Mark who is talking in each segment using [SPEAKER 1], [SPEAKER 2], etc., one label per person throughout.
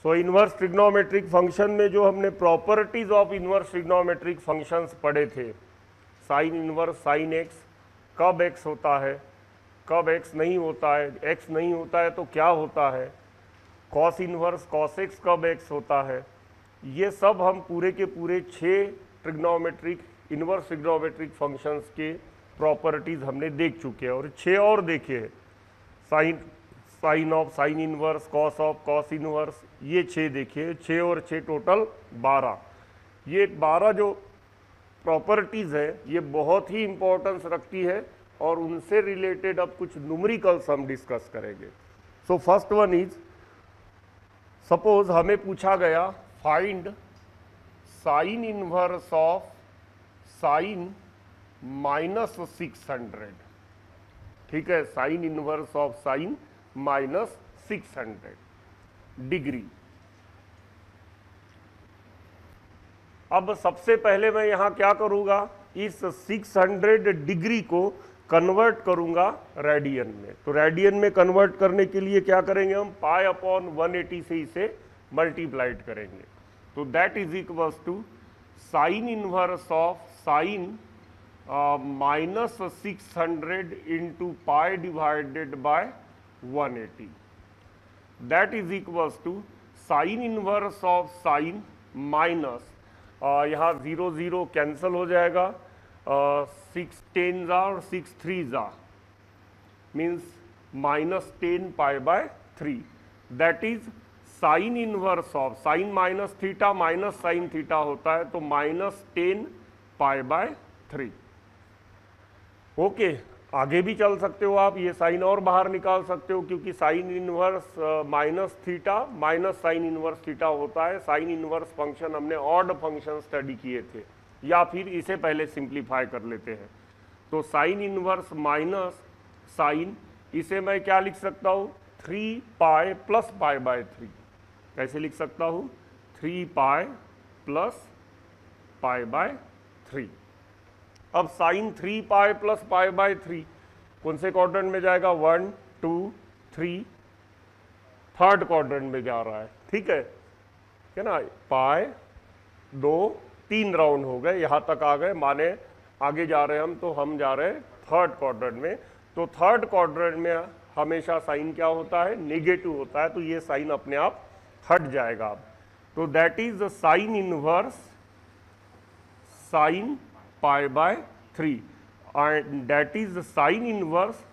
[SPEAKER 1] सो inverse trigonometric function में जो हमने properties of inverse trigonometric functions पढ़े थे, साइन इन्वर्स साइन एक्स, कब एक्स होता है, कब एक्स नहीं होता है, एक्स नहीं होता है तो क्या होता है, कॉस इन्वर्स कॉस एक्स कब एक्स होता है, ये सब हम पूरे के पूरे 6 ट्रिग्नोमेट्रिक इन्वर्स ट्रिग्नोमेट्रिक फंक्शंस के प्रॉपर्टीज हमने देख चुके हैं, और 6 और देखे हैं, sine of sine inverse, cos of cos inverse, ये 6 देखे, 6 और 6 टोटल 12। ये 12 जो प्रॉपर्टीज है ये बहुत ही इंपॉर्टेंस रखती है, और उनसे रिलेटेड अब कुछ न्यूमेरिकल्स हम डिस्कस करेंगे। So first one is, suppose हमें पूछा गया find sign inverse of sine -600, ठीक है, sign inverse of sine -600 degree. अब सबसे पहले मैं यहां क्या करूंगा, इस 600 डिग्री को कन्वर्ट करूंगा रेडियन में। तो रेडियन में कन्वर्ट करने के लिए क्या करेंगे हम, पाई अपॉन 180 से इसे मल्टीप्लाइड करेंगे। तो that is equals to sine inverse of sine -600 into pi divided by 180, that is equals to sine inverse of sine minus, यहाँ 0 0 कैंसल हो जाएगा, 6 10 और 6 3 means -10 pi by 3, that is sine inverse of sine minus theta minus sine theta होता है, तो -10 पाई by 3। Okay, आगे भी चल सकते हो आप, ये साइन और बाहर निकाल सकते हो, क्योंकि sine inverse minus theta minus sine inverse theta होता है। साइन इनवर्स फंक्शन हमने ऑड फंक्शन स्टडी किए थे, या फिर इसे पहले सिंप्लीफाई कर लेते हैं। तो साइन इनवर्स माइनस साइन, इसे मैं क्या लिख सकता हूँ, 3 पाई प्लस पाई बाय 3। कैसे लिख सकता हूँ, 3 पाई प्लस पाई बाय 3। अब sine 3 pi plus pi by 3 कौन से क्वाड्रेंट में जाएगा, 1 2 3, थर्ड क्वाड्रेंट में जा रहा है, ठीक है ना। पाई 2 3 राउंड हो गए, यहाँ तक आ गए, माने आगे जा रहे हैं हम, तो हम जा रहे हैं थर्ड क्वाड्रेंट में। तो थर्ड क्वाड्रेंट में हमेशा साइन क्या होता है, नेगेटिव होता है, तो ये साइन अपने आप हट जाएगा। अब तो that is sine inverse sine pi by 3 and that is sine inverse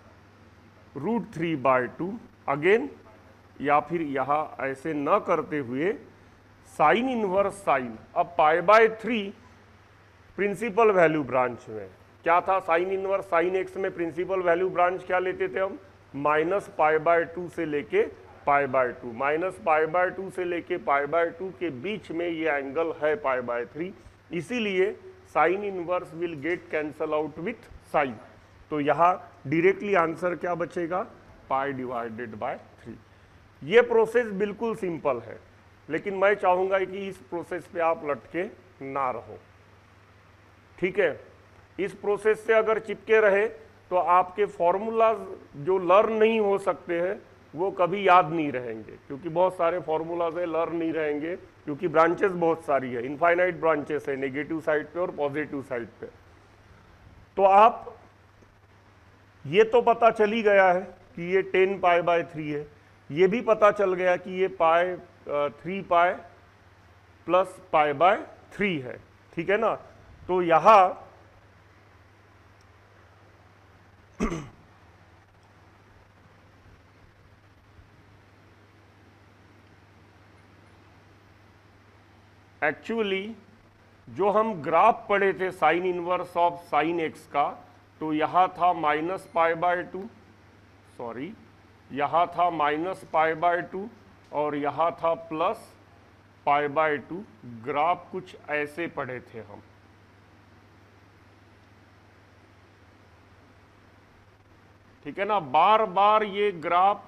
[SPEAKER 1] √3/2 again, या फिर यहाँ ऐसे न करते हुए साइन इनवर्स साइन, अब pi by 3 principal value branch में क्या था, साइन इनवर्स साइन एक्स में प्रिंसिपल वैल्यू ब्रांच क्या लेते थे हम, -π/2 से लेके π/2, -π/2 से लेके π/2 के बीच में ये एंगल है π/3, इसीलिए sine inverse will get cancel out with sine. तो यहाँ डायरेक्टली आंसर क्या बचेगा, π/3। ये प्रोसेस बिल्कुल सिंपल है, लेकिन मैं चाहूँगा कि इस प्रोसेस पे आप लटके ना रहो, ठीक है। इस प्रोसेस से अगर चिपके रहे तो आपके फॉर्मूलाज जो लर्न नहीं हो सकते हैं वो कभी याद नहीं रहेंगे, क्योंकि बहुत सारे फॉर्मूलाज है लर्न नहीं रहेंगे, क्योंकि ब्रांचेस बहुत सारी है, इनफाइनाइट ब्रांचेस है नेगेटिव साइड पे और पॉजिटिव साइड पे। तो आप ये तो पता चल ही गया है कि ये 10π/3 है, ये भी पता चल गया कि ये 3 पाई प्लस π/3 है, ठीक है ना। तो यहाँ एक्चुअली जो हम ग्राफ पढ़े थे sign inverse of sine x का, तो यहाँ था -π/2, सॉरी यहाँ था -π/2 और यहाँ था +π/2। ग्राफ कुछ ऐसे पढ़े थे हम, ठीक है ना। बार बार ये ग्राफ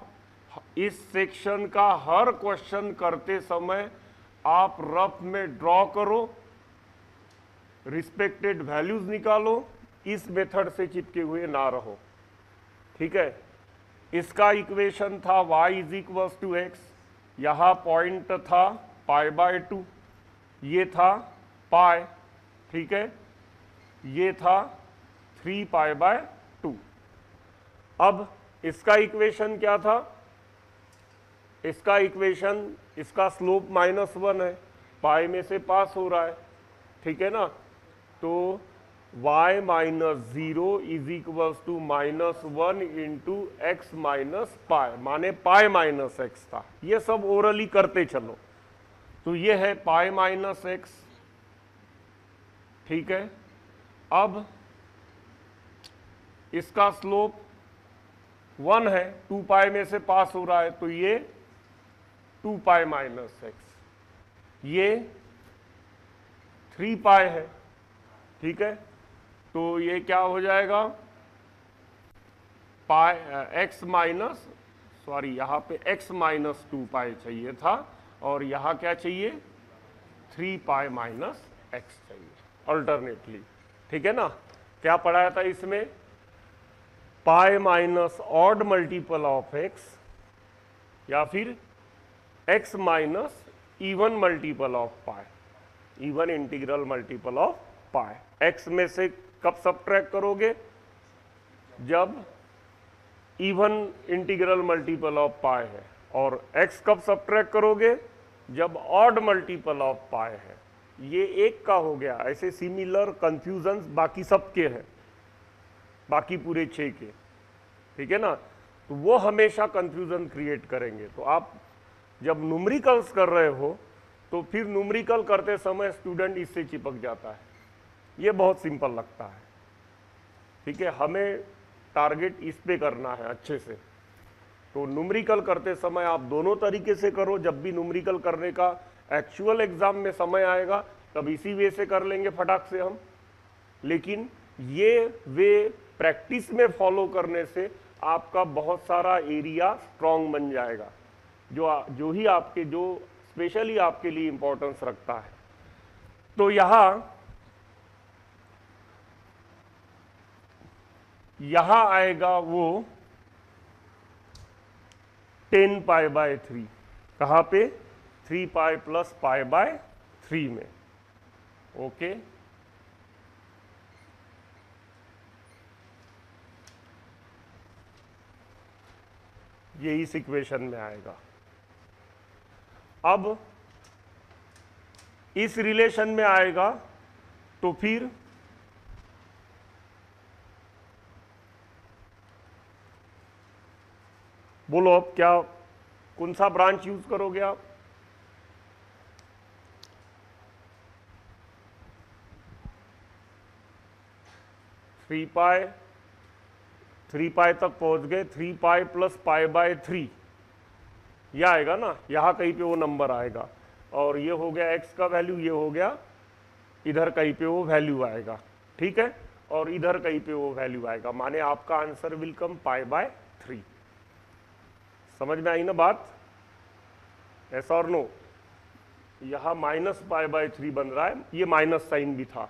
[SPEAKER 1] इस सेक्शन का हर क्वेश्चन करते समय आप रफ में ड्रॉ करो, रिस्पेक्टेड वैल्यूज निकालो, इस मेथड से चिपके हुए ना रहो, ठीक है। इसका इक्वेशन था y = x, यहाँ पॉइंट था π/2, ये था पाई, ठीक है, ये था 3π/2। अब इसका इक्वेशन क्या था? इसका इक्वेशन, इसका स्लोप -1 है, पाई में से पास हो रहा है, ठीक है ना। तो y - 0 is equals to -1 into x minus pi, माने पाई माइनस एक्स था। ये सब ओरली करते चलो। तो ये है पाई माइनस एक्स, ठीक है। अब इसका स्लोप 1 है, 2 पाई में से पास हो रहा है, तो ये 2 पाई माइनस एक्स, ये 3 पाई है, ठीक है। तो ये क्या हो जाएगा, पाई एक्स माइनस, सॉरी यहाँ पे x माइनस 2 पाई चाहिए था, और यहाँ क्या चाहिए, 3 पाई माइनस एक्स चाहिए अल्टरनेटली, ठीक है ना। क्या पढ़ाया था इसमें, pi minus odd multiple of x, या फिर x minus even multiple of pi, even integral multiple of pi. x में से कब सब्ट्रैक्ट करोगे, जब इवन इंटीग्रल मल्टीपल ऑफ पाई है, और x कब सब्ट्रैक्ट करोगे, जब ऑड मल्टीपल ऑफ पाई है। ये एक का हो गया। ऐसे सिमिलर कंफ्यूजन्स बाकी सबके हैं, बाकी पूरे 6 के, ठीक है ना। तो वो हमेशा कंफ्यूजन क्रिएट करेंगे। तो आप जब न्यूमेरिकल्स कर रहे हो तो फिर न्यूमेरिकल करते समय स्टूडेंट इससे चिपक जाता है, ये बहुत सिंपल लगता है, ठीक है। हमें टारगेट इस पे करना है अच्छे से। तो न्यूमेरिकल करते समय आप दोनों तरीके से करो। जब भी न्यूमेरिकल करने का एक्चुअल एग्जाम में समय आएगा तब इसी वे से कर लेंगे फटाक से हम, लेकिन ये वे प्रैक्टिस में फॉलो करने से आपका बहुत सारा एरिया स्ट्रॉन्ग बन जाएगा, जो ही आपके, जो स्पेशली आपके लिए इंपॉर्टेंस रखता है। तो यहां आएगा वो 10 π/3, कहाँ पे, 3 पाई प्लस π/3 में, ओके। ये इस इक्वेशन में आएगा। अब इस रिलेशन में आएगा तो फिर बोलो अब क्या, कौन सा ब्रांच यूज करोगे आप? थ्री पाई तक पहुंच गए, 3 पाई प्लस π/3 यह आएगा ना, यहाँ कहीं पे वो नंबर आएगा, और ये हो गया x का वैल्यू, ये हो गया इधर कहीं पे वो वैल्यू आएगा, ठीक है, और इधर कहीं पे वो वैल्यू आएगा, माने आपका आंसर विल कम π/3। समझ में आई ना बात, ऐसा और नो। यहाँ -π/3 बन रहा है, ये माइनस साइन भी था,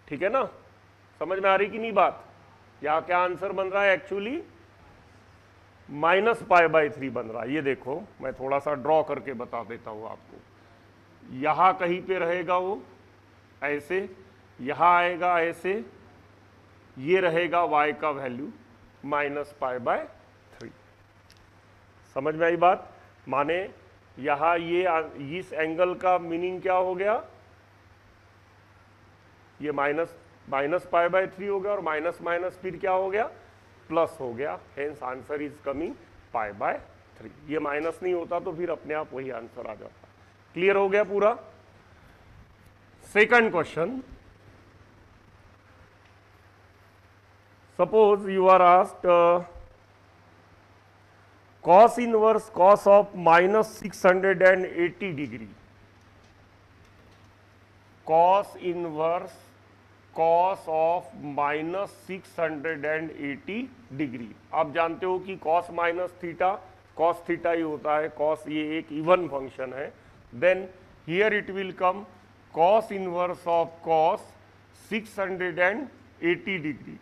[SPEAKER 1] ठीक है ना। समझ में आ रही कि नहीं बात? यहाँ क्या आंसर बन रहा है, एक्चुअली -π/3 बन रहा है। ये देखो मैं थोड़ा सा ड्रॉ करके बता देता हूँ आपको। यहाँ कहीं पे रहेगा वो ऐसे, यहाँ आएगा ऐसे, ये रहेगा y का वैल्यू -π/3। समझ में आई बात? माने यहाँ ये इस एंगल का मीनिंग क्या हो गया, ये -π/3 हो गया, और माइनस माइनस फिर क्या हो गया, प्लस हो गया, हेंस आंसर इज कमिंग π/3। ये माइनस नहीं होता तो फिर अपने आप वही आंसर आ जाता। क्लियर हो गया पूरा? Second question, suppose you are asked cos inverse cos of -680 degree, cos inverse cos of -680 degree. आप जानते हो कि cos minus theta cos theta ही होता है, cos ये एक इवन फंक्शन है। Then here it will come cos inverse of cos 680 degree.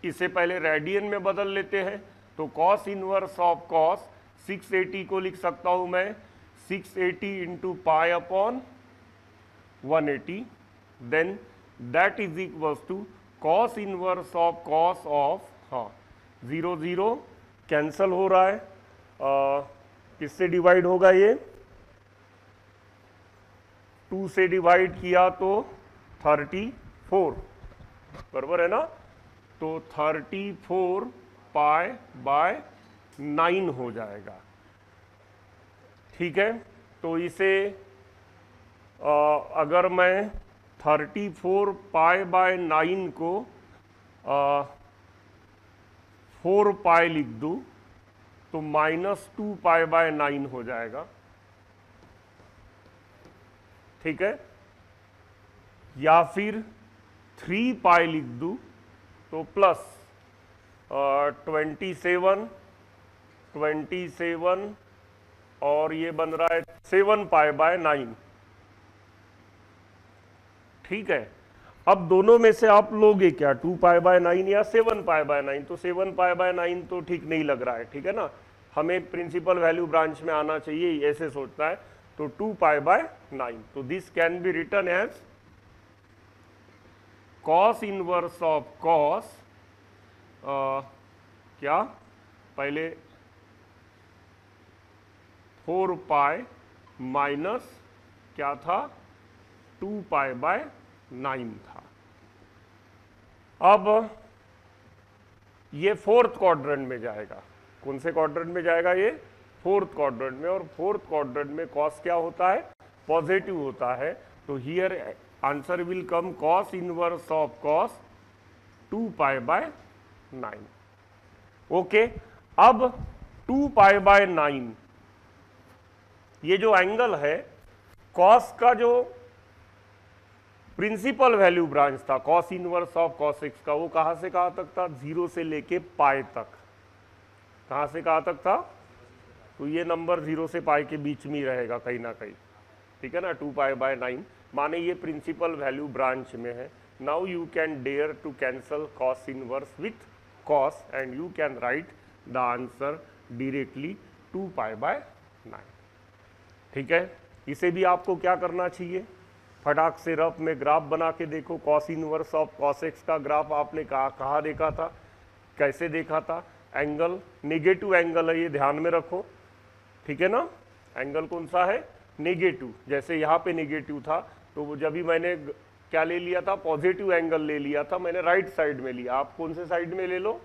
[SPEAKER 1] इसे पहले रेडियन में बदल लेते हैं, तो cos इनवर्स ऑफ cos 680 को लिख सकता हूं मैं 680 into pi upon 180, then that is equals to cos inverse of cos of, हाँ 0 0 कैंसल हो रहा है, किससे डिवाइड होगा ये, 2 से डिवाइड किया तो 34, बराबर है ना, तो 34 पाई बाय 9 हो जाएगा। ठीक है, तो इसे अगर मैं 34 पाई बाय 9 को 4 पाई लिख दूं तो -2 पाई बाय 9 हो जाएगा। ठीक है, या फिर 3 पाई लिख दूं तो प्लस 27 और ये बन रहा है 7 पाई बाय 9। ठीक है, अब दोनों में से आप लोगे क्या, 2 पाई बाय 9 या 7 पाई बाय 9, तो 7 पाई बाय 9 तो ठीक नहीं लग रहा है, ठीक है ना, हमें प्रिंसिपल वैल्यू ब्रांच में आना चाहिए, ऐसे सोचता है, तो 2 पाई बाय 9, तो this can be written as cos inverse of cos, क्या पहले 4 पाई माइनस क्या था 2 पाई बाय 9 था। अब ये फोर्थ क्वाड्रेंट में जाएगा, कौन से क्वाड्रेंट में जाएगा ये, फोर्थ क्वाड्रेंट में, और फोर्थ क्वाड्रेंट में कॉस क्या होता है, पॉजिटिव होता है, तो here answer will come cos inverse of cos 2 pi by 9। Okay, अब 2 पाई बाय 9 ये जो एंगल है, कॉस का जो प्रिंसिपल वैल्यू ब्रांच था cos inverse of cos x का, वो कहां से कहां तक था, 0 से लेके पाई तक, कहां से कहां तक था, तो ये नंबर 0 से पाई के बीच में ही रहेगा कहीं ना कहीं, ठीक है ना, 2 पाई बाय 9, माने ये प्रिंसिपल वैल्यू ब्रांच में है। Now you can dare to cancel cos inverse with cos and you can write the answer directly 2 pi by 9। ठीक है, इसे भी आपको क्या करना चाहिए, फटाक से रफ में ग्राफ बना के देखो, cos inverse of cos x का ग्राफ आपने कहाँ देखा था, कैसे देखा था, एंगल नेगेटिव एंगल है, ये ध्यान में रखो, ठीक है ना, एंगल कौन सा है, नेगेटिव, जैसे यहाँ पे नेगेटिव था, तो वो जब भी मैंने क्या ले लिया था, पॉजिटिव एंगल ले लिया था, मैंने राइट साइड में लिया, आप कौन से साइड में ले लो,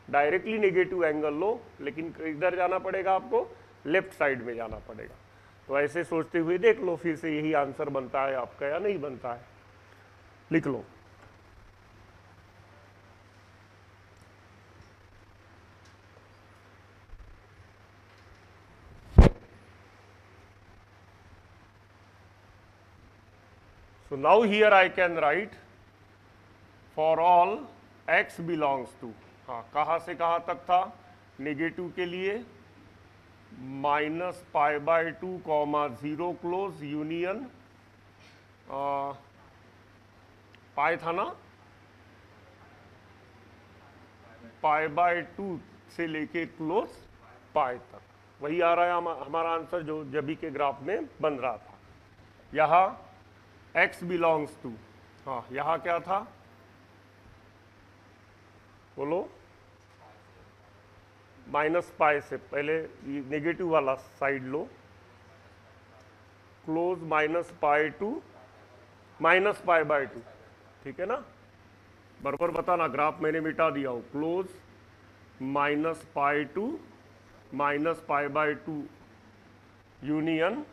[SPEAKER 1] डायरेक्टली नेगेटिव एंगल लो, लेकिन इधर जाना पड़ेगा आपको, लेफ्ट साइड में जाना पड़ेगा। तो ऐसे सोचते हुए देख लो फिर से यही आंसर बनता है आपका या नहीं बनता है, लिख लो। So now here I can write for all x belongs to, हाँ कहाँ से कहाँ तक था, नेगेटिव के लिए -π/2, 0 क्लोज यूनियन पाई था ना, π/2 से लेके क्लोज पाई तक, वही आ रहा है हमारा आंसर जो जबी के ग्राफ में बन रहा था। यहाँ x बिलोंग्स टू, हाँ यहाँ क्या था बोलो, -π से पहले नेगेटिव वाला साइड लो, क्लोज -π/2, -π/2, ठीक है ना, बराबर बताना, ग्राफ मैंने मिटा दिया हो, close -π/2 -π/2 union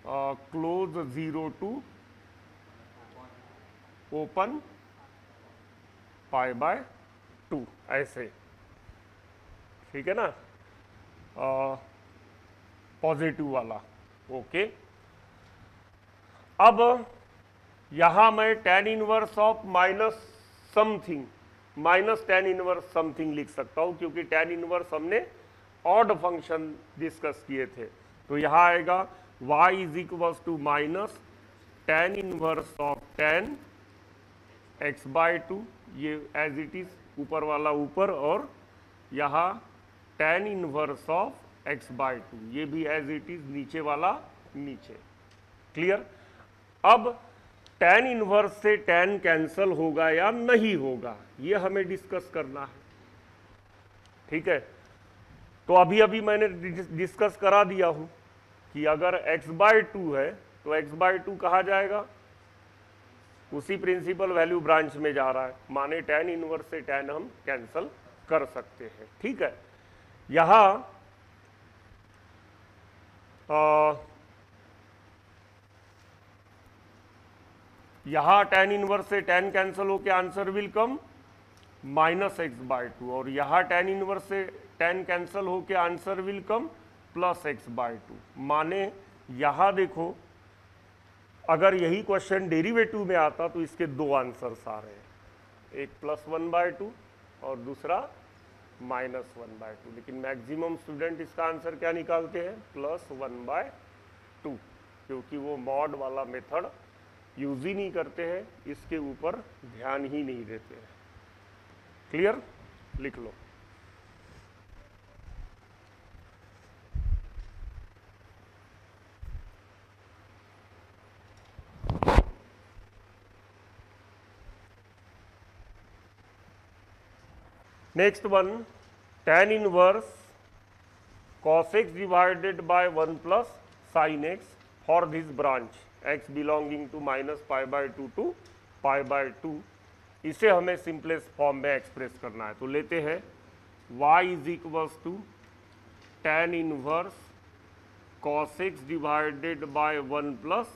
[SPEAKER 1] close 0 to open π/2, ऐसे, ठीक है ना, पॉजिटिव वाला। ओके, अब यहां मैं tan inverse of minus something, -tan inverse something लिख सकता हूं, क्योंकि tan इनवर्स हमने ऑड फंक्शन डिस्कस किए थे, तो यहां आएगा y is equals to -tan inverse of tan x/2, ये एज इट इज ऊपर वाला ऊपर, और यहाँ tan inverse of x by to, ये भी एज इट इज नीचे वाला नीचे। क्लियर। अब tan इनवर्स से tan कैंसल होगा या नहीं होगा ये हमें डिस्कस करना है। ठीक है, तो अभी अभी मैंने डिस्कस करा दिया हूं कि अगर x बाय टू है तो x बाय टू कहा जाएगा, उसी प्रिंसिपल वैल्यू ब्रांच में जा रहा है, माने tan इनवर्स से tan हम कैंसल कर सकते हैं। ठीक है, यहां tan इनवर्स से tan कैंसल होके answer will come minus x by to, और यहां tan इनवर्स से tan कैंसल होके answer will come plus x by to. माने यहां देखो, अगर यही क्वेश्चन डेरिवेटिव में आता तो इसके दो आंसर्स आ रहे हैं, एक प्लस वन बाय टू और दूसरा माइनस वन बाय टू, लेकिन मैक्सिमम स्टूडेंट इसका आंसर क्या निकालते हैं, प्लस वन बाय टू, क्योंकि वो मॉड वाला मेथड यूज ही नहीं करते हैं, इसके ऊपर ध्यान ही नहीं देते हैं। क्लियर, लिख लो। Next one, tan inverse cos x divided by 1 plus sine X for this branch x belonging to minus pi by two to pi by two. इसे हमें सिंपलेस्ट फॉर्म में एक्सप्रेस करना है, तो लेते हैं y is equals to tan inverse cos x divided by 1 plus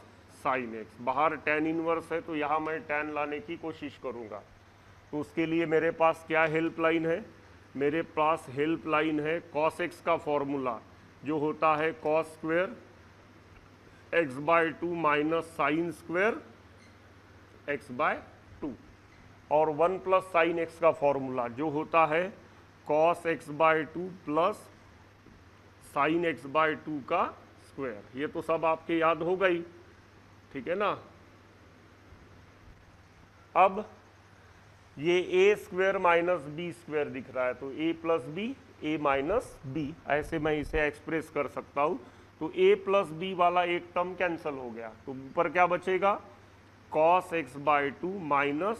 [SPEAKER 1] sine x. बाहर tan inverse है तो यहाँ मैं tan लाने की कोशिश करूँगा, तो उसके लिए मेरे पास क्या हेल्पलाइन है, मेरे पास हेल्पलाइन है cos x का फॉर्मूला जो होता है cos square x by to minus sine square x by to, और 1 प्लस साइन x का फॉर्मूला जो होता है cos x by two plus sine x by two का स्क्वायर। ये तो सब आपके याद हो गई, ठीक है ना। अब ये a square minus b square दिख रहा है, तो a plus b a minus b, ऐसे मैं इसे एक्सप्रेस कर सकता हूँ। तो a प्लस बी वाला एक टर्म कैंसिल हो गया, तो ऊपर क्या बचेगा, cos x by to minus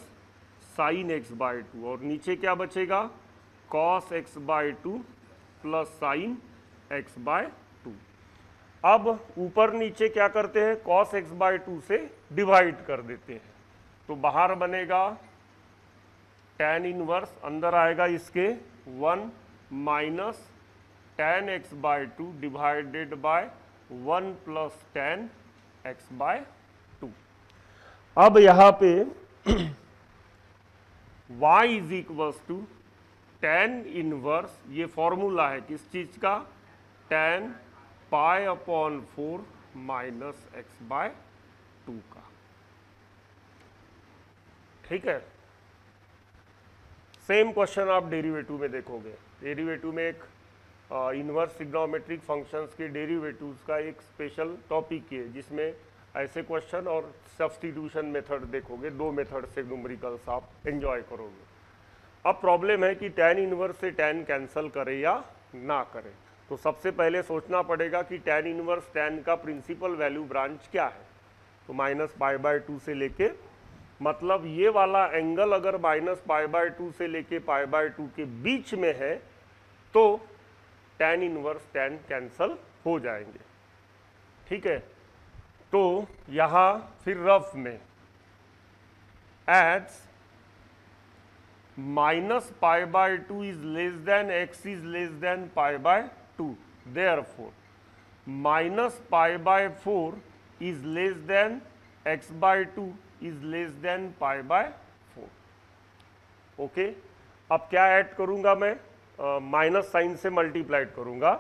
[SPEAKER 1] sine x by to, और नीचे क्या बचेगा, cos x by two plus sine x by two. अब ऊपर नीचे क्या करते हैं, cos x बाय टू से डिवाइड कर देते हैं, तो बाहर बनेगा tan इनवर्स, अंदर आएगा इसके 1 minus tan x by two divided by 1 plus tan x by two. अब यहाँ पे y is equals to tan inverse, ये फॉर्मूला है किस चीज का, tan pi upon 4 minus x by two का। ठीक है, सेम क्वेश्चन आप डेरिवेटिव में देखोगे। डेरिवेटिव में एक इनवर्स ट्रिग्नोमेट्रिक फंक्शंस के डेरिवेटिव्स का एक स्पेशल टॉपिक है, जिसमें ऐसे क्वेश्चन और सब्स्टिट्यूशन मेथड देखोगे, दो मेथड से न्यूमेरिकल्स आप एंजॉय करोगे। अब प्रॉब्लम है कि tan इनवर्स से tan कैंसल करे या ना करे, तो सबसे पहले सोचना पड़ेगा कि tan इनवर्स tan का प्रिंसिपल वैल्यू ब्रांच क्या है, तो माइनस पाई बाय टू से लेके, मतलब ये वाला एंगल अगर माइनस पाई बाय टू से लेके पाई बाय टू के बीच में है तो tan इनवर्स tan कैंसल हो जाएंगे। ठीक है, तो यहां फिर रफ में as minus pi by two is less than x is less than pi by two, therefore minus pi by 4 is less than x by two is less than pi by 4। Okay, अब क्या add करूंगा मैं, minus sign से multiplied करूंगा,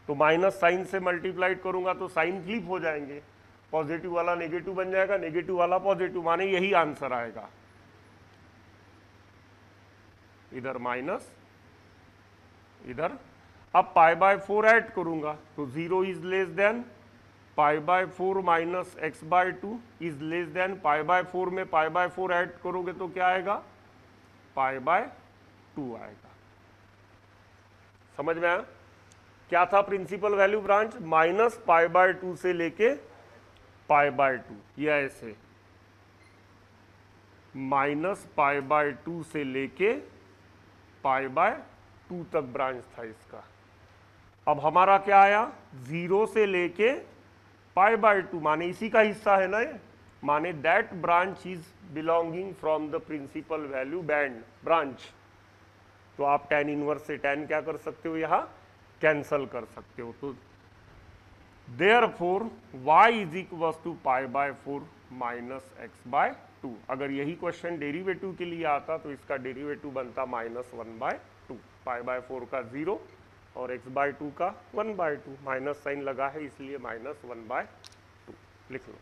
[SPEAKER 1] तो minus sign से multiplied करूंगा तो साइन फ्लिप हो जाएंगे, पॉजिटिव वाला नेगेटिव बन जाएगा, नेगेटिव वाला पॉजिटिव, माने यही आंसर आएगा, इधर माइनस इधर। अब पाई बाय 4 ऐड करूंगा तो 0 is less than pi by 4 minus x by two is less than pi by 4 में पाई बाय 4 ऐड करोगे तो क्या आएगा, पाई बाय 2 आएगा। समझ में आया। क्या था principal value branch? Minus pi by 2 से लेके पाई बाय 2, या ऐसे माइनस पाई बाय 2 से लेके पाई बाय 2 तक ब्रांच था इसका। अब हमारा क्या आया? 0 से लेके पाई बाय 2, माने इसी का हिस्सा है ना ये, माने that branch is belonging from the principal value band branch. तो आप tan इनवर्स से tan क्या कर सकते हो? यहाँ कैंसल कर सकते हो। तो therefore y is equal to pi by 4 minus x by 2। अगर यही क्वेश्चन डेरिवेटिव के लिए आता तो इसका डेरिवेटिव बनता -1/2, पाई बाय 4 का 0 और x बाय 2 का 1/2, माइनस साइन लगा है इसलिए -1/2 लिख लो।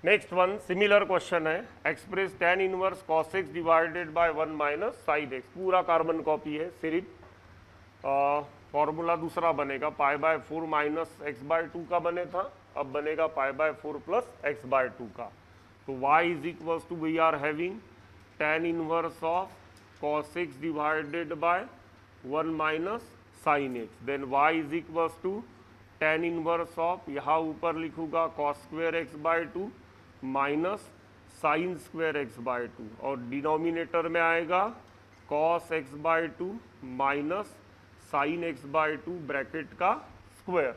[SPEAKER 1] नेक्स्ट वन सिमिलर क्वेश्चन है, express tan inverse cos x divided by 1 minus sine x. पूरा कार्बन कॉपी है, सिर्फ फॉर्मूला दूसरा बनेगा, pi by 4 minus x by 2 का बने था, अब बनेगा pi by 4 plus x by 2 का। तो y is equal to we are having tan inverse of cos x divided by 1 minus sine x, then y is equal to tan inverse of, यहाँ ऊपर लिखूंगा cos square x by 2 minus sine square x by 2, और denominator में आएगा cos x by 2 minus sine x by 2 bracket का square.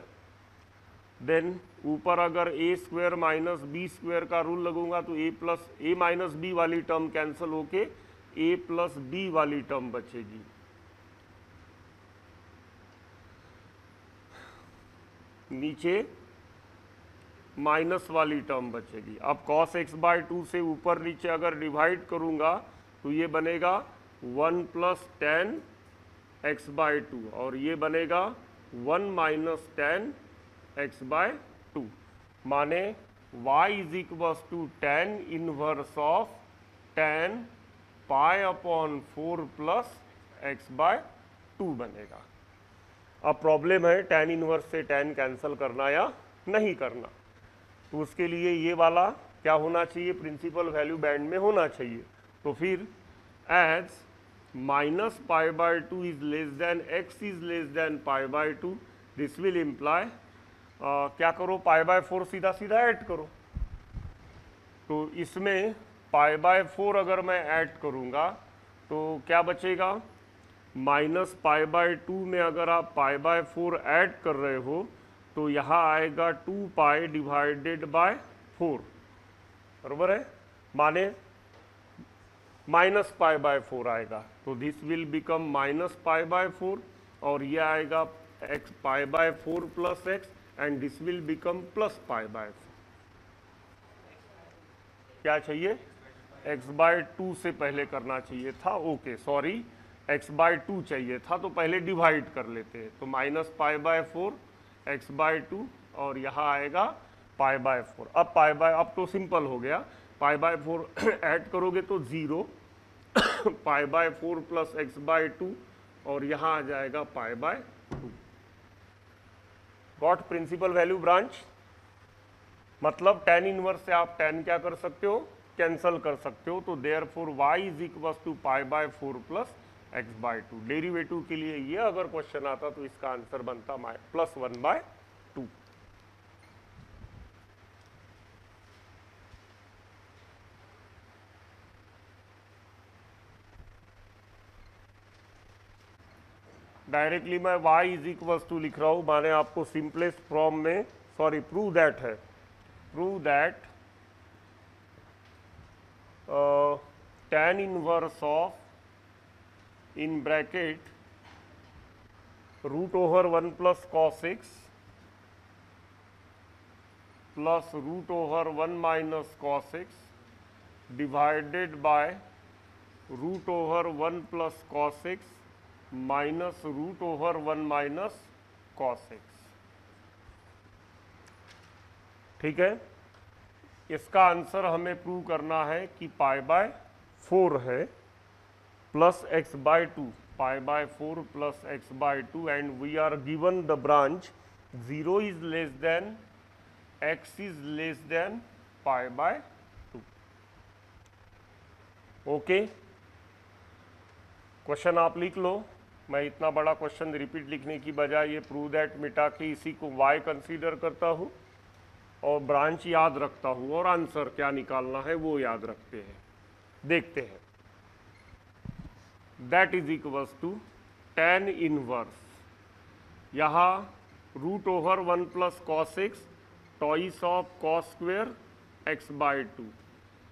[SPEAKER 1] Then ऊपर अगर a square minus b square का रूल लगूंगा तो a माइनस बी वाली टर्म कैंसिल होके a प्लस बी वाली टर्म बचेगी। नीचे माइनस वाली टर्म बचेगी। अब cos x बाय 2 से ऊपर नीचे अगर डिवाइड करूंगा तो ये बनेगा 1 प्लस tan x बाय 2, और ये बनेगा 1 माइनस tan x बाय 2, माने y is equal to tan inverse of tan pi upon 4 plus x by 2 बनेगा। अब प्रॉब्लम है tan इनवर्स से tan कैंसिल करना या नहीं करना, तो उसके लिए ये वाला क्या होना चाहिए? प्रिंसिपल वैल्यू बैंड में होना चाहिए। तो फिर as minus pi by 2 is less than x is less than pi by 2, this will imply क्या करो? पाई बाय 4 सीधा सीधा ऐड करो। तो इसमें पाई बाय 4 अगर मैं ऐड करूँगा तो क्या बचेगा? माइनस पाई बाय 2 में अगर आप पाई बाय 4 ऐड कर रहे हो तो यहाँ आएगा 2 पाई डिवाइडेड बाय 4, बराबर है, माने माइनस पाई बाय 4 आएगा। तो this will become minus pi by 4, और ये आएगा x pi by 4 plus x, and this will become plus pi by 4। क्या चाहिए? x बाय 2 से पहले करना चाहिए था, ओके सॉरी, x बाय 2 चाहिए था, तो पहले डिवाइड कर लेते हैं। तो minus pi by 4 x by 2, और यहाँ आएगा पाई बाय 4। अब पाई बाय, अब तो सिंपल हो गया, पाई बाय 4 ऐड करोगे तो 0 pi by 4 plus x by 2, और यहाँ आ जाएगा pi by 2। Got principal value branch, मतलब tan इनवर्स से आप tan क्या कर सकते हो? कैंसल कर सकते हो। तो therefore y is equal to pi by 4 plus x by 2। Derivative के लिए ये अगर क्वेश्चन आता तो इसका आंसर बनता +1/2। डायरेक्टली मैं y इज इक्वल टू लिख रहा हूं, माने आपको सिंपलेस्ट फॉर्म में, सॉरी प्रूव दैट है, prove that tan inverse of in bracket root over 1 plus cos x plus root over 1 minus cos x divided by root over 1 plus cos x minus root over 1 minus cos x। ठीक है, इसका answer हमें prove करना है कि पाई by 4 है plus x by 2, pi by 4 plus x by 2, and we are given the branch 0 is less than x is less than pi by 2. Okay, question आप लिख लो। मैं इतना बड़ा क्वेश्चन रिपीट लिखने की बजाय ये प्रूव दैट मिटा के इसी को y कंसीडर करता हूँ और ब्रांच याद रखता हूँ और आंसर क्या निकालना है वो याद रखते हैं। देखते हैं, that is equals to tan inverse, यहाँ root over 1 plus cos X twice of cos square X by 2,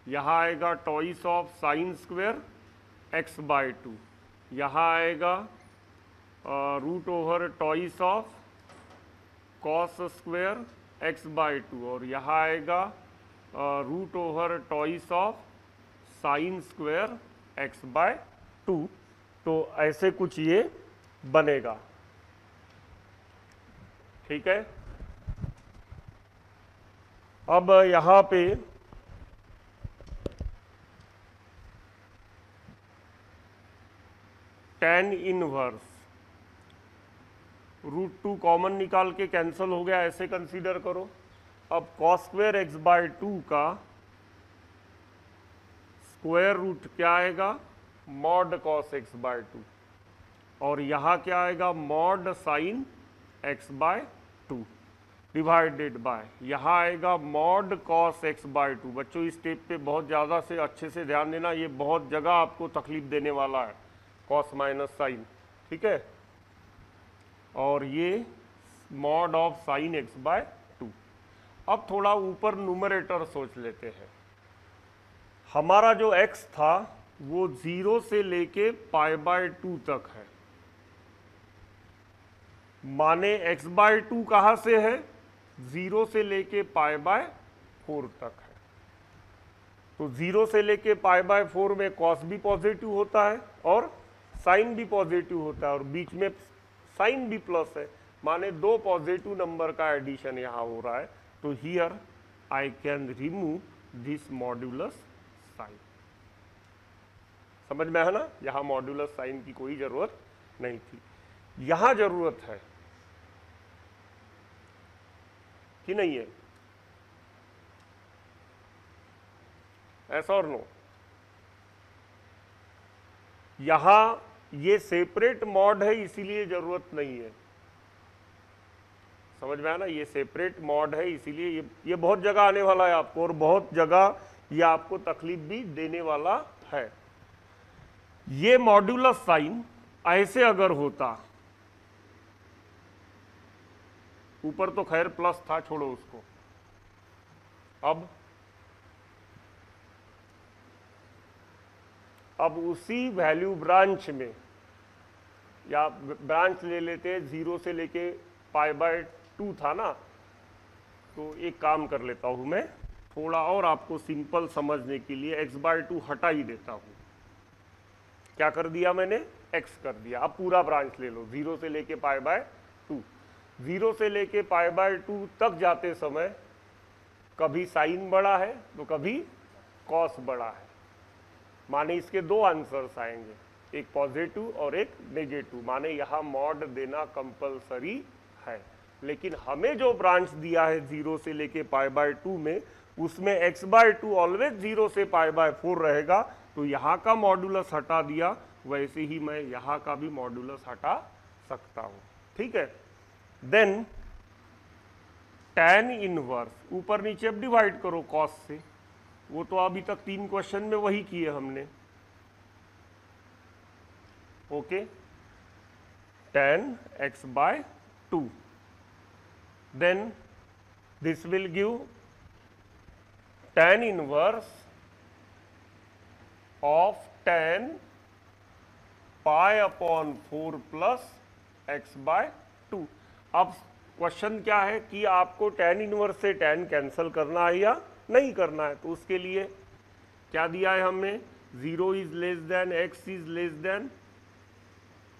[SPEAKER 1] यहाँ आएगा twice of sine square X by 2, यहाँ आएगा root over twice of cos square X by 2, और यहाँ आएगा root over twice of sine square x by 2। तो ऐसे कुछ ये बनेगा, ठीक है। अब यहाँ पे tan इनवर्स रूट 2 कॉमन निकाल के कैंसिल हो गया, ऐसे कंसीडर करो। अब कॉस स्क्वेयर एक्स बाय 2 का स्क्वायर रूट क्या आएगा, मॉड कॉस एक्स बाय 2, और यहाँ क्या आएगा mod sine x by 2 divided by, यहाँ आएगा मॉड कॉस एक्स बाय 2। बच्चों इस स्टेप पे बहुत ज़्यादा से अच्छे से ध्यान देना, ये बहुत जगह आपको तकलीफ देने वाला है, कॉस माइनस साइन, ठीक है। और ये mod of sine x by 2। अब थोड़ा ऊपर न्यूमरेटर सोच लेते हैं। हमारा जो x था वो 0 से लेके पाई बाय 2 तक है, माने x बाय 2 कहाँ से है, 0 से लेके पाई बाय 4 तक है। तो 0 से लेके पाई बाय 4 में कॉस भी पॉजिटिव होता है और साइन भी पॉजिटिव होता है, और बीच में साइन भी प्लस है, माने दो पॉजिटिव नंबर का एडिशन यहाँ हो रहा है। तो here I can remove this modulus sign. समझ में है ना, यहाँ मॉड्यूलस साइन की कोई जरूरत नहीं थी, यहाँ जरूरत है कि नहीं है, ऐसा और नो। यहाँ ये सेपरेट मॉड है इसीलिए जरूरत नहीं है, समझ में आया ना, ये सेपरेट मॉड है इसीलिए ये बहुत जगह आने वाला है आपको, और बहुत जगह ये आपको तकलीफ भी देने वाला है। ये मॉड्यूलस साइन ऐसे अगर होता, ऊपर तो खैर प्लस था, छोड़ो उसको। अब उसी वैल्यू ब्रांच में, या ब्रांच ले लेते हैं 0 से लेके पाई बाय 2 था ना, तो एक काम कर लेता हूं मैं, थोड़ा और आपको सिंपल समझने के लिए x बाय 2 हटा ही देता हूं। क्या कर दिया मैंने, x कर दिया। अब पूरा ब्रांच ले लो 0 से लेके पाई बाय 2। 0 से लेके पाई बाय 2 तक जाते समय कभी साइन बड़ा है तो कभी कॉस बड़ा है, माने इसके दो आंसर्स आएंगे, एक पॉजिटिव और एक नेगेटिव, माने यहाँ मॉड देना कंपलसरी है। लेकिन हमें जो ब्रांच दिया है 0 से लेके पाई बाय 2 में, उसमें x बाय 2 ऑलवेज 0 से पाई बाय 4 रहेगा, तो यहाँ का मॉड्यूलस हटा दिया, वैसे ही मैं यहाँ का भी मॉड्यूलस हटा सकता हूँ, ठीक है। देन tan इनवर्स, ऊपर नीचे अब डिवाइड करो कॉस से, वो तो अभी तक 3 क्वेश्चन में वही किए हमने, okay. tan x by 2, then this will give tan inverse of tan pi upon 4 plus x by 2। अब क्वेश्चन क्या है कि आपको tan इनवर्स से tan कैंसिल करना है या नहीं करना है, तो उसके लिए क्या दिया है हमने, 0 is less than x is less then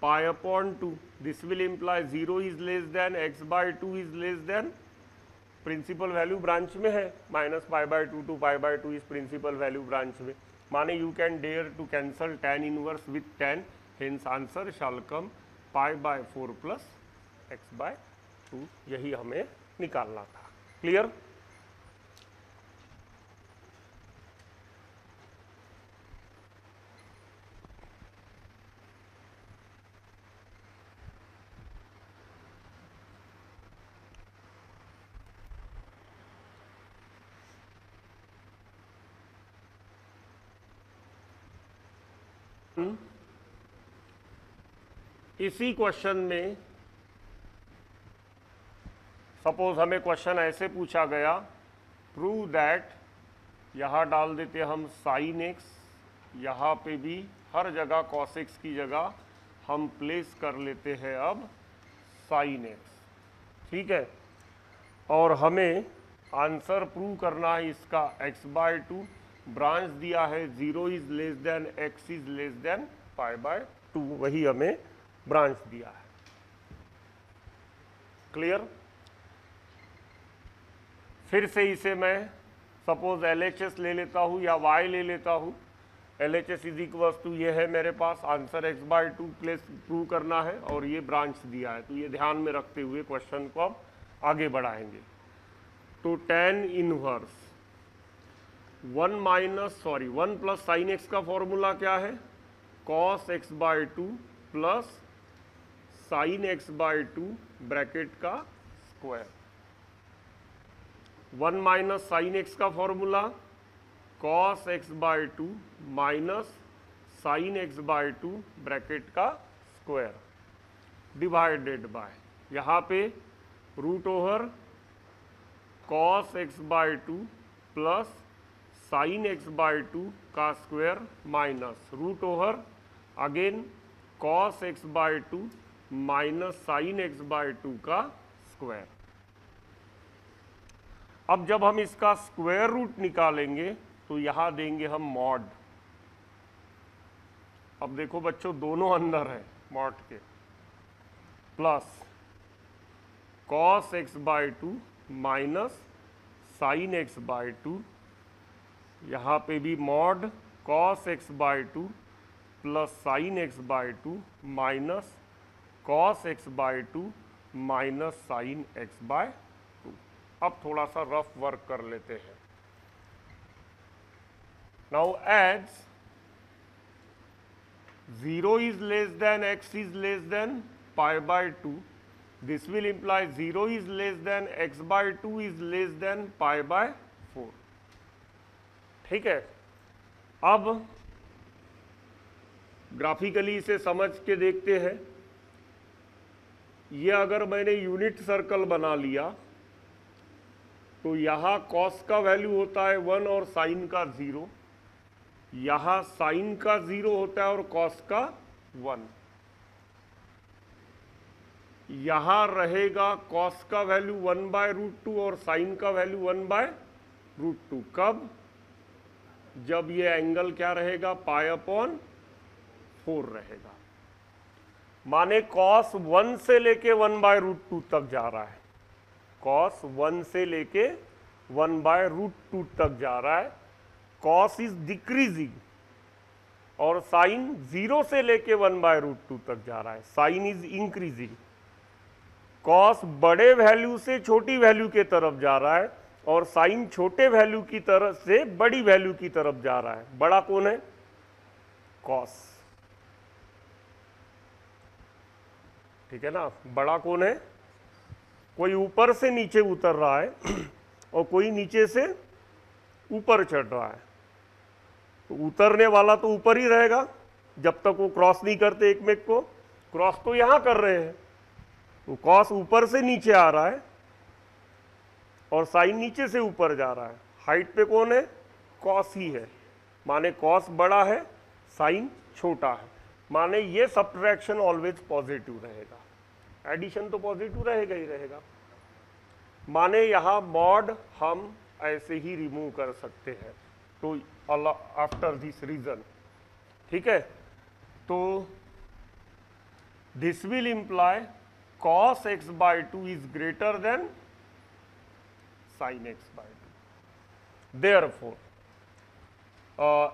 [SPEAKER 1] pi upon 2, this will imply 0 is less than x by 2 is less than, principal value branch में है, minus pi by 2 to pi by 2 इस प्रिंसिपल वैल्यू ब्रांच में, माने you can dare to cancel tan inverse with tan hence answer shall come π/4 plus x/2, यही हमें निकालना था। Clear? इसी क्वेश्चन में सपोज हमें क्वेश्चन ऐसे पूछा गया, प्रूव दैट, यहाँ डाल देते हम साइन एक्स, यहाँ पे भी हर जगह कॉस एक्स की जगह हम प्लेस कर लेते हैं अब साइन एक्स, ठीक है। और हमें आंसर प्रूव करना है इसका x/2, ब्रांच दिया है 0 is less than x is less than π/2, वही हमें ब्रांच दिया है। क्लियर? फिर से इसे मैं सपोज LHS ले लेता हूँ या y ले लेता हूँ। LHS इज इक्वल टू ये है मेरे पास, आंसर x/2 प्लेस प्रूव करना है और ये ब्रांच दिया है, तो ये ध्यान में रखते हुए क्वेश्चन को अब आगे बढ़ाएंगे। तो tan inverse 1 plus sine x का फॉर्मूला क्या है, cos x/2 plus sine x/2 bracket का स्क्वायर। 1 माइनस साइन एक्स का formula cos x/2 minus sine x/2 bracket का स्क्वायर डिवाइडेड बाय, यहाँ पे root over cos x/2 plus sine x/2 का square minus root over again cos x/2 minus sine x/2 का square. अब जब हम इसका स्क्वायर रूट निकालेंगे तो यहां देंगे हम मॉड। अब देखो बच्चों दोनों अंदर है मॉड के, plus cos x/2 minus sine x/2, यहाँ पे भी mod cos x/2 plus sine x/2 minus cos x/2 minus sine x/2। अब थोड़ा सा रफ वर्क कर लेते हैं। Now as 0 is less than x is less than π/2, this will imply 0 is less than x/2 is less than π/4, ठीक है। अब graphically इसे समझ के देखते हैं। ये अगर मैंने यूनिट सर्कल बना लिया तो यहाँ कॉस का वैल्यू होता है 1 और साइन का 0, यहाँ साइन का 0 होता है और कॉस का 1, यहाँ रहेगा कॉस का वैल्यू 1/√2 और साइन का वैल्यू 1/√2। कब? जब ये एंगल क्या रहेगा, π/4 रहेगा। माने cos 1 से लेके 1/√2 तक जा रहा है, cos 1 से लेके 1/√2 तक जा रहा है। cos इज डिक्रीजिंग और साइन 0 से लेके 1/√2 तक जा रहा है, साइन इज इंक्रीजिंग। cos बड़े वैल्यू से छोटी वैल्यू के तरफ जा रहा है और साइन छोटे वैल्यू की तरफ से बड़ी वैल्यू की तरफ जा रहा है। बड़ा कौन है? cos, ठीक है ना। बड़ा कौन है? कोई ऊपर से नीचे उतर रहा है और कोई नीचे से ऊपर चढ़ रहा है, तो उतरने वाला तो ऊपर ही रहेगा जब तक वो क्रॉस नहीं करते एक में को। क्रॉस तो यहां कर रहे हैं, तो कॉस ऊपर से नीचे आ रहा है और साइन नीचे से ऊपर जा रहा है। हाइट पे कौन है? कॉस ही है, माने कॉस बड़ा है, साइन छोटा है, माने ये सब्ट्रैक्शन ऑलवेज पॉजिटिव रहेगा, एडिशन तो पॉजिटिव रहेगा ही रहेगा। माने यहाँ मॉड हम ऐसे ही रिमूव कर सकते हैं, तो आफ्टर दिस रीजन, ठीक है। तो this will imply cos x/2 is greater than sin x/2। Therefore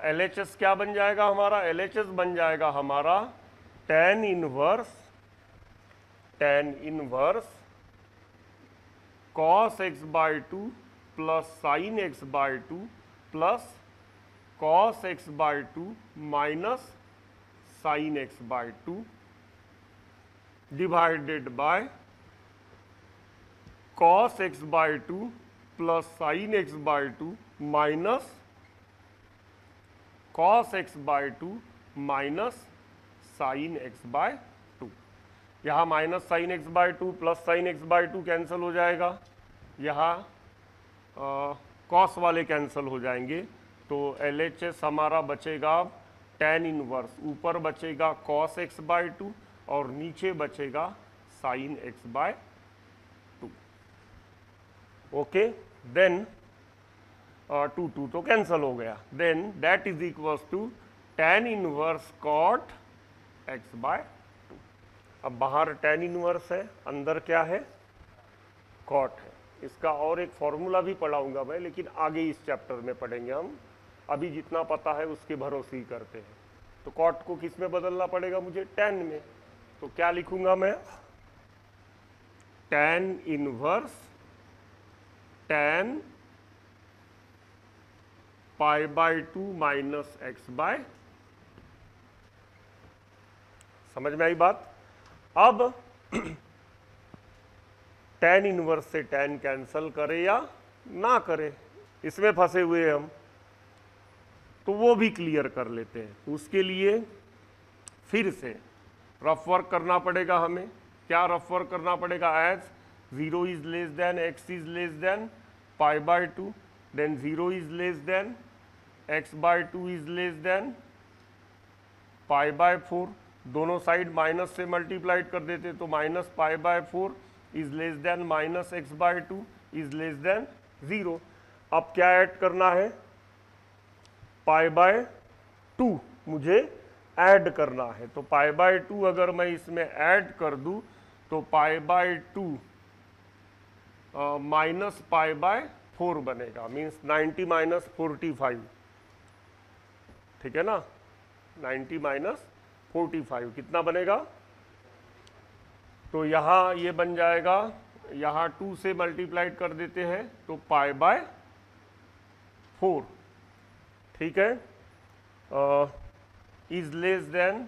[SPEAKER 1] LHS क्या बन जाएगा हमारा? LHS बन जाएगा हमारा tan inverse cos x by 2 plus sin x by 2 plus cos x by 2 minus sin x by 2 divided by cos x by 2 plus sin x by 2 minus cos x by 2 minus sin x by 2। यहाँ minus sine x by 2 plus sine x by 2 cancel हो जाएगा, यहाँ cos वाले cancel हो जाएंगे, तो LHS हमारा बचेगा tan इनवर्स, ऊपर बचेगा cos x बाय 2 और नीचे बचेगा sin x by 2। Okay, then 2 तो कैंसिल हो गया, then that is equals to tan inverse cot x by 2। अब बाहर tan इनवर्स है, अंदर क्या है, cot है। इसका और एक फॉर्मूला भी पढ़ाऊंगा मैं, लेकिन आगे इस चैप्टर में पढ़ेंगे हम, अभी जितना पता है उसके भरोसे ही करते हैं। तो cot को किस में बदलना पड़ेगा मुझे, tan में। तो क्या लिखूंगा मैं, tan inverse tan pi by 2 minus x by, समझ में आई बात। अब tan इनवर्स से tan कैंसल करे या ना करे, इसमें फंसे हुए हम, तो वो भी क्लियर कर लेते हैं। उसके लिए फिर से रफ वर्क करना पड़ेगा हमें। क्या रफ वर्क करना पड़ेगा, as 0 is less than x is less than pi by 2, then 0 is less than x by 2 is less than pi by 4, दोनों साइड माइनस से मल्टीप्लाइड कर देते, तो minus pi by 4 is less than minus x by 2 is less than 0। अब क्या add करना है, पाई by 2 मुझे ऐड करना है, तो पाई बाय 2 अगर मैं इसमें ऐड कर दूं तो pi by 2 minus pi by 4 बनेगा, मीन्स 90 माइनस 45, ठीक है ना, 90 माइनस 45 कितना बनेगा, तो यहाँ ये बन जाएगा, यहाँ 2 से मल्टीप्लाइड कर देते हैं तो पाई बाय 4, ठीक है, is less than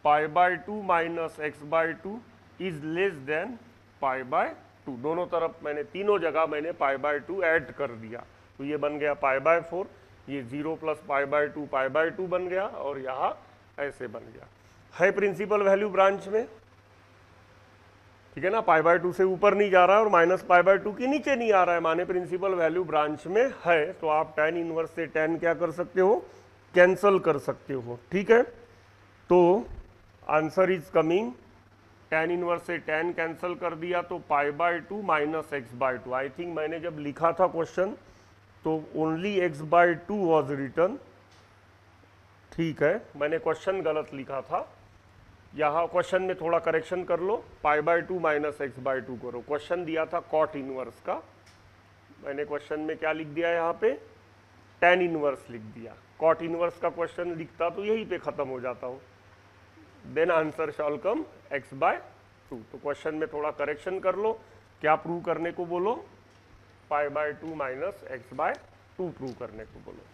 [SPEAKER 1] pi by 2 minus x by 2 is less than pi by 2, दोनों तरफ मैंने, तीनों जगह मैंने पाई बाय 2 ऐड कर दिया, तो ये बन गया पाई बाय 4, ये 0 plus pi by 2 pi by 2 बन गया, और यहाँ ऐसे बन गया। है प्रिंसिपल वैल्यू ब्रांच में, ठीक है ना, पाई बाय 2 से ऊपर नहीं जा रहा है और माइनस पाई बाय 2 के नीचे नहीं आ रहा है, माने प्रिंसिपल वैल्यू ब्रांच में है, तो आप tan इनवर्स से tan क्या कर सकते हो, कैंसल कर सकते हो, ठीक है। तो answer is coming, tan inverse से tan कैंसल कर दिया तो pi by 2 minus x by 2। I think मैंने जब लिखा था क्वेश्चन तो only x by 2 was return, ठीक है, मैंने क्वेश्चन गलत लिखा था, यहाँ क्वेश्चन में थोड़ा करेक्शन कर लो, pi by 2 minus x by 2 करो। क्वेश्चन दिया था कॉट इनवर्स का, मैंने क्वेश्चन में क्या लिख दिया, यहाँ पे tan इनवर्स लिख दिया। कॉट इनवर्स का क्वेश्चन लिखता तो यहीं पे खत्म हो जाता हूँ, then answer shawl come x by 2। तो क्वेश्चन में थोड़ा करेक्शन कर लो, क्या प्रूव करने को बोलो, pi by 2 minus x by 2 prove करने को बोलो।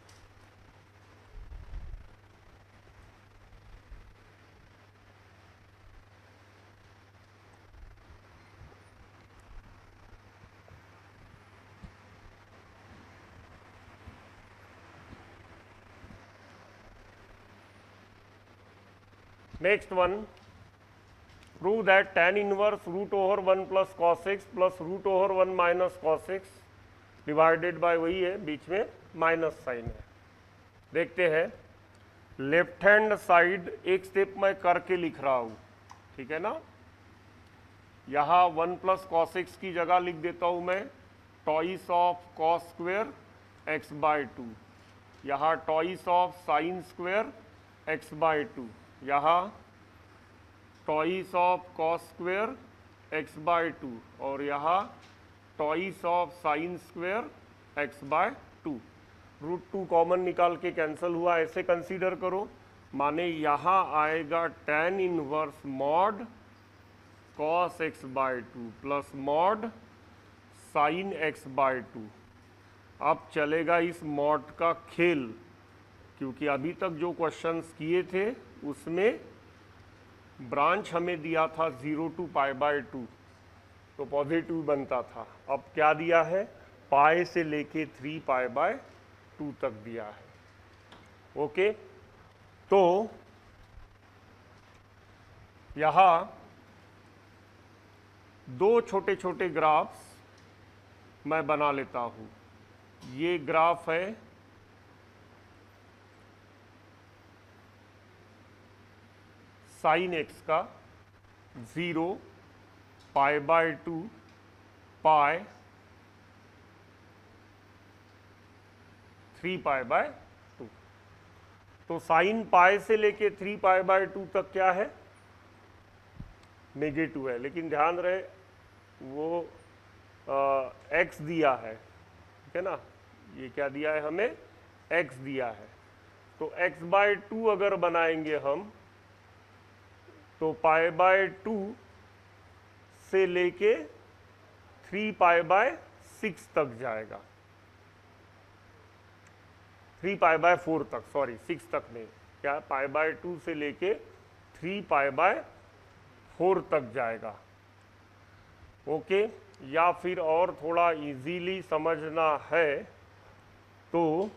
[SPEAKER 1] Next one, prove that tan inverse root over 1 plus cos x plus root over 1 minus cos x divided bye, वही है, बीच में माइनस साइन है। देखते हैं, लेफ्ट हैंड साइड एक स्टेप मैं करके लिख रहा हूँ, ठीक है ना, यहाँ 1 प्लस कॉस एक्स की जगह लिख देता हूँ मैं twice of cos square x by 2, यहाँ twice of sine square x by 2, यहाँ twice of cos square x by 2, और यहाँ twice of sine square x by 2। Root 2 common निकाल के कैंसिल हुआ, ऐसे कंसीडर करो, माने यहाँ आएगा tan inverse mod cos x by 2 plus mod sin x by 2। अब चलेगा इस मॉड का खेल, क्योंकि अभी तक जो क्वेश्चंस किए थे उसमें ब्रांच हमें दिया था 0 टू पाई बाय 2, तो पॉजिटिव बनता था। अब क्या दिया है, पाई से लेके 3 पाई बाय 2 तक दिया है। ओके, तो यहाँ दो छोटे छोटे ग्राफ्स मैं बना लेता हूँ। ये ग्राफ है साइन एक्स का 0 pi by 2 pi 3 pi by 2। तो साइन पाई से लेके 3 पाई बाय 2 तक क्या है, नेगेटिव है। लेकिन ध्यान रहे वो एक्स दिया है, ठीक है ना, ये क्या दिया है हमें, एक्स दिया है। तो एक्स बाय 2 अगर बनाएंगे हम तो पाई बाय 2 से लेके 3 पाई बाय 6 तक जाएगा, 3 पाई बाय 4 तक, सॉरी 6 तक नहीं, क्या पाई बाय 2 से लेके 3 पाई बाय 4 तक जाएगा। ओके, या फिर और थोड़ा इजीली समझना है तो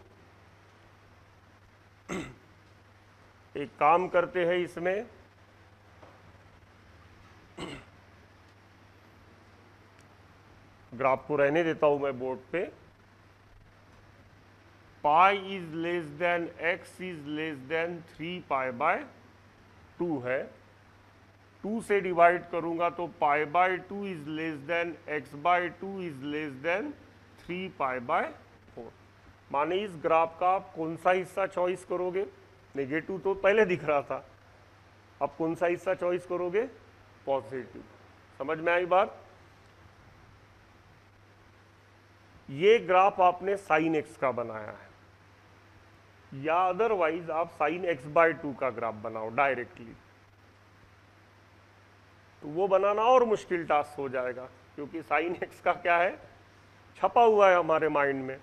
[SPEAKER 1] एक काम करते हैं, इसमें ग्राफ को रहने देता हूं मैं बोर्ड पे। Pi is less than x is less than 3 pi by 2 है। 2 से डिवाइड करूंगा तो pi by 2 is less than x by 2 is less than 3 pi by 4। माने इस ग्राफ का आप कौन सा हिस्सा चॉइस करोगे, नेगेटिव तो पहले दिख रहा था, अब कौन सा हिस्सा चॉइस करोगे, पॉजिटिव। समझ में आई बात। ये ग्राफ आपने साइन एक्स का बनाया है, या अदरवाइज आप साइन एक्स बाय 2 का ग्राफ बनाओ डायरेक्टली, तो वो बनाना और मुश्किल टास्क हो जाएगा, क्योंकि साइन एक्स का क्या है, छपा हुआ है हमारे माइंड में,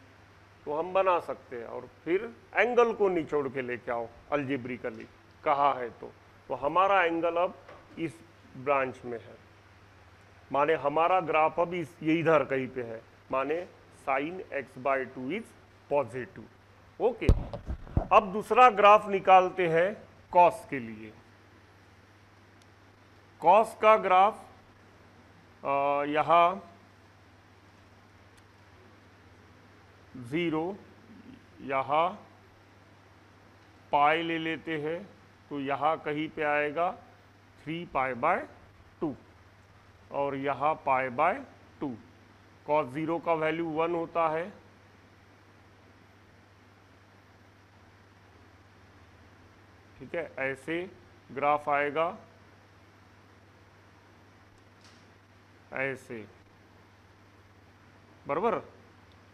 [SPEAKER 1] तो हम बना सकते हैं। और फिर एंगल को निचोड़ के लेके आओ अलजेब्रिकली, कहा है तो हमारा एंगल अब इस ब्रांच में है, माने हमारा ग्राफ अब ये इधर कहीं पे है, माने sine x by 2 is positive. Okay, अब दूसरा ग्राफ निकालते हैं कॉस के लिए। कॉस का ग्राफ यहाँ 0, यहाँ पाई ले लेते हैं तो यहाँ कहीं पे आएगा 3 पाई बाय 2 और यहाँ पाई बाय 2। कॉस 0 का वैल्यू 1 होता है, ठीक है। ऐसे ग्राफ आएगा, ऐसे बराबर,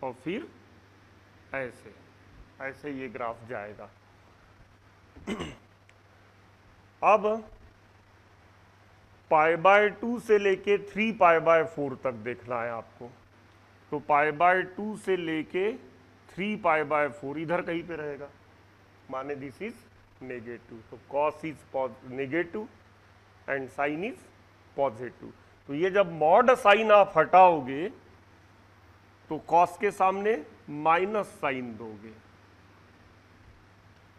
[SPEAKER 1] और फिर ऐसे ऐसे ये ग्राफ जाएगा। अब पाई बाय 2 से लेके 3 पाई बाय 4 तक देखना है आपको, तो पाई बाय 2 से लेके 3 पाई बाय 4 इधर कहीं पे रहेगा, माने दिस इज नेगेटिव, तो cos is negative and sine is positive. तो ये जब मॉड साइन आप हटाओगे तो कॉस के सामने माइनस साइन दोगे,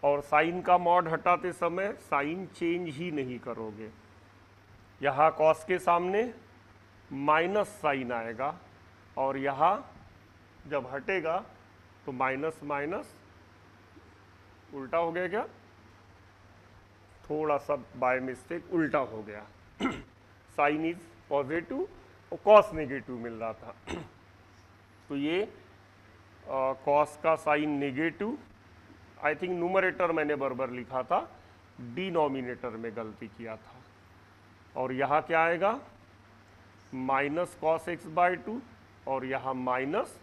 [SPEAKER 1] और साइन का मॉड हटाते समय साइन चेंज ही नहीं करोगे। यहाँ कॉस के सामने माइनस साइन आएगा, और यहाँ जब हटेगा तो माइनस माइनस उल्टा हो गया, क्या थोड़ा सा बाय मिस्टेक उल्टा हो गया। साइन इज पॉजिटिव और कॉस नेगेटिव मिल रहा था। तो ये कॉस का sine negative, I think numerator मैंने बराबर लिखा था, डिनोमिनेटर में गलती किया था। और यहाँ क्या आएगा, माइनस कॉस एक्स बाय 2 और यहाँ minus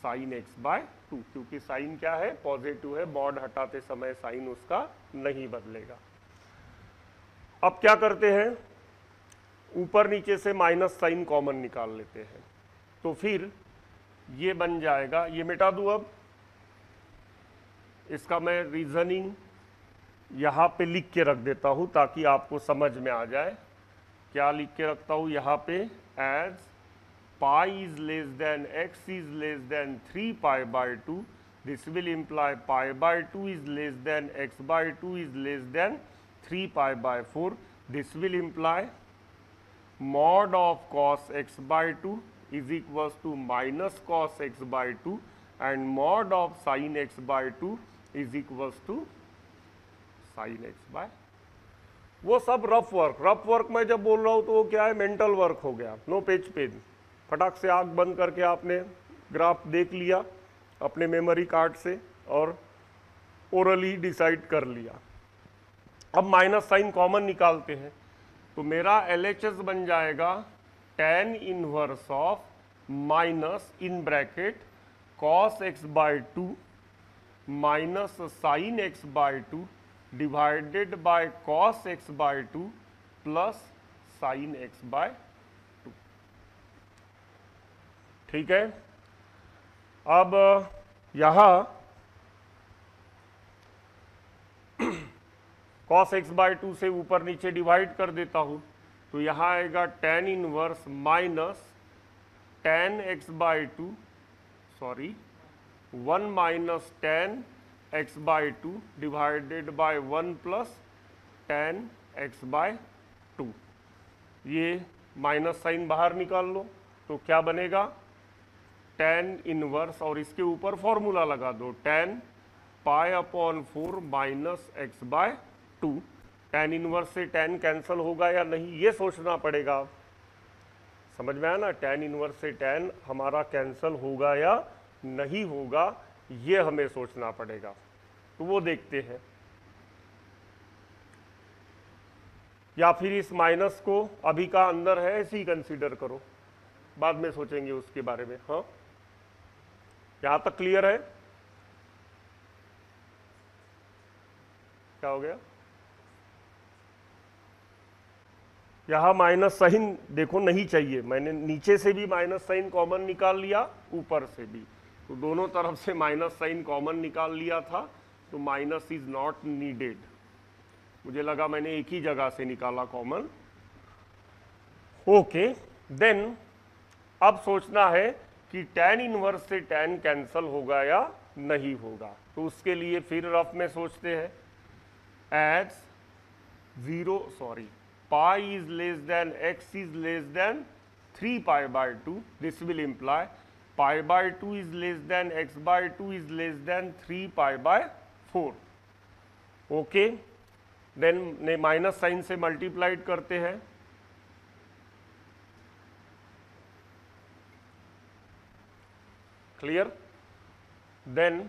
[SPEAKER 1] sine x by to, क्योंकि साइन क्या है, पॉजिटिव है, मॉड हटाते समय साइन उसका नहीं बदलेगा। अब क्या करते हैं, ऊपर नीचे से माइनस साइन कॉमन निकाल लेते हैं, तो फिर ये बन जाएगा, ये मिटा दूं अब, इसका मैं रीजनिंग यहाँ पे लिख के रख देता हूँ ताकि आपको समझ में आ जाए। क्या लिख के रखता हूँ यहाँ पे, as pi is less than x is less than 3 pi by 2, this will imply pi by 2 is less than x by 2 is less than 3 pi by 4, this will imply mod of cos x by 2 is equals to minus cos x by 2 and mod of sin x by 2 is equals to sin x by, वो सब rough work मैं जब बोल रहा हूँ तो वो क्या है, मेंटल वर्क हो गया, नो पेज पेन, फटाक से आंख बंद करके आपने ग्राफ देख लिया अपने मेमोरी कार्ड से और ओरली डिसाइड कर लिया। अब माइनस साइन कॉमन निकालते हैं, तो मेरा LHS बन जाएगा tan inverse of minus in bracket cos x by 2 minus sine x by 2 divided by cos x by 2 plus sine x by 2। ठीक है, अब यहां cos x बाय 2 से ऊपर नीचे डिवाइड कर देता हूं, तो यहां आएगा tan inverse minus tan x by 2, sorry 1 minus tan x by 2 divided by 1 plus tan x by 2। ये माइनस साइन बाहर निकाल लो तो क्या बनेगा, tan इनवर्स और इसके ऊपर फॉर्मूला लगा दो, tan pi upon 4 minus x by 2। tan inverse से tan कैंसल होगा या नहीं ये सोचना पड़ेगा, समझ में आया ना, tan इनवर्स से tan हमारा कैंसल होगा या नहीं होगा ये हमें सोचना पड़ेगा, तो वो देखते हैं। या फिर इस माइनस को अभी का अंदर है ऐसे ही कंसीडर करो, बाद में सोचेंगे उसके बारे में। हाँ, यहां तक क्लियर है, क्या हो गया, यहां माइनस साइन देखो नहीं चाहिए, मैंने नीचे से भी माइनस साइन कॉमन निकाल लिया, ऊपर से भी, तो दोनों तरफ से माइनस साइन कॉमन निकाल लिया था, तो माइनस इज नॉट नीडेड, मुझे लगा मैंने एक ही जगह से निकाला कॉमन। ओके, देन अब सोचना है कि tan इनवर्स से tan कैंसल होगा या नहीं होगा, तो उसके लिए फिर रफ में सोचते हैं, as 0 sorry pi is less than x is less than 3 pi by 2, this will imply pi by 2 is less than x by 2 is less than 3 pi by 4। Okay, then ने माइनस साइन से multiplied करते हैं, clear, then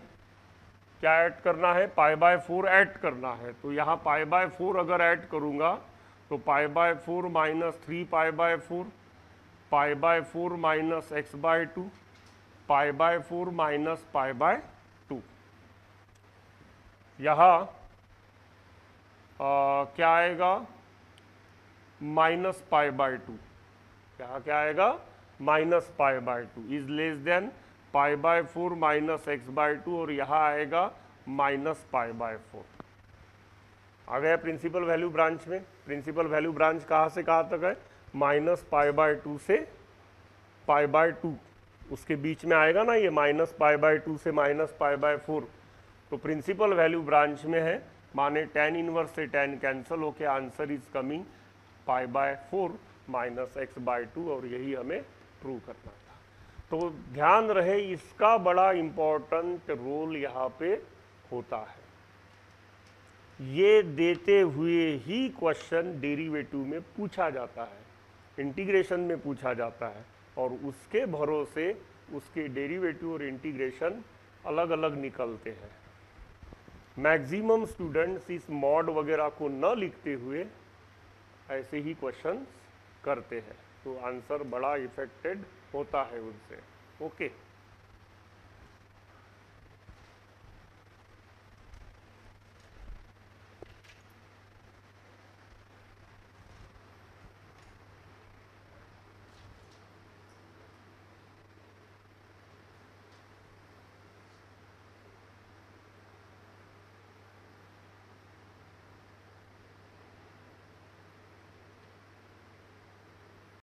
[SPEAKER 1] क्या add करना है, पाई by 4 add करना है, तो यहाँ पाई बाय 4 अगर ऐड करूंगा तो pi by 4 minus 3 pi by 4, pi by 4 minus x by 2, pi by 4 minus pi by 2। यहाँ क्या आएगा, माइनस पाई बाय 2, यहाँ क्या आएगा, minus pi by 2 is less than pi by 4 minus x by 2, और यहाँ आएगा माइनस पाई बाय 4। आ गया प्रिंसिपल वैल्यू ब्रांच में। प्रिंसिपल वैल्यू ब्रांच कहाँ से कहाँ तक है, माइनस पाई बाय 2 से पाई बाय 2, उसके बीच में आएगा ना ये माइनस पाई बाय 2 से माइनस पाई बाय 4, तो प्रिंसिपल वैल्यू ब्रांच में है, माने tan इनवर्स से tan कैंसल होके answer is coming pi by 4 minus x by 2, और यही हमें प्रूव करना था। तो ध्यान रहे इसका बड़ा इंपॉर्टेंट रोल यहाँ पे होता है, ये देते हुए ही क्वेश्चन डेरिवेटिव में पूछा जाता है, इंटीग्रेशन में पूछा जाता है, और उसके भरोसे उसके डेरिवेटिव और इंटीग्रेशन अलग अलग निकलते हैं। मैक्सिमम स्टूडेंट्स इस मॉड वगैरह को न लिखते हुए ऐसे ही क्वेश्चंस करते हैं, तो आंसर बड़ा इफेक्टेड होता है उनसे। ओके।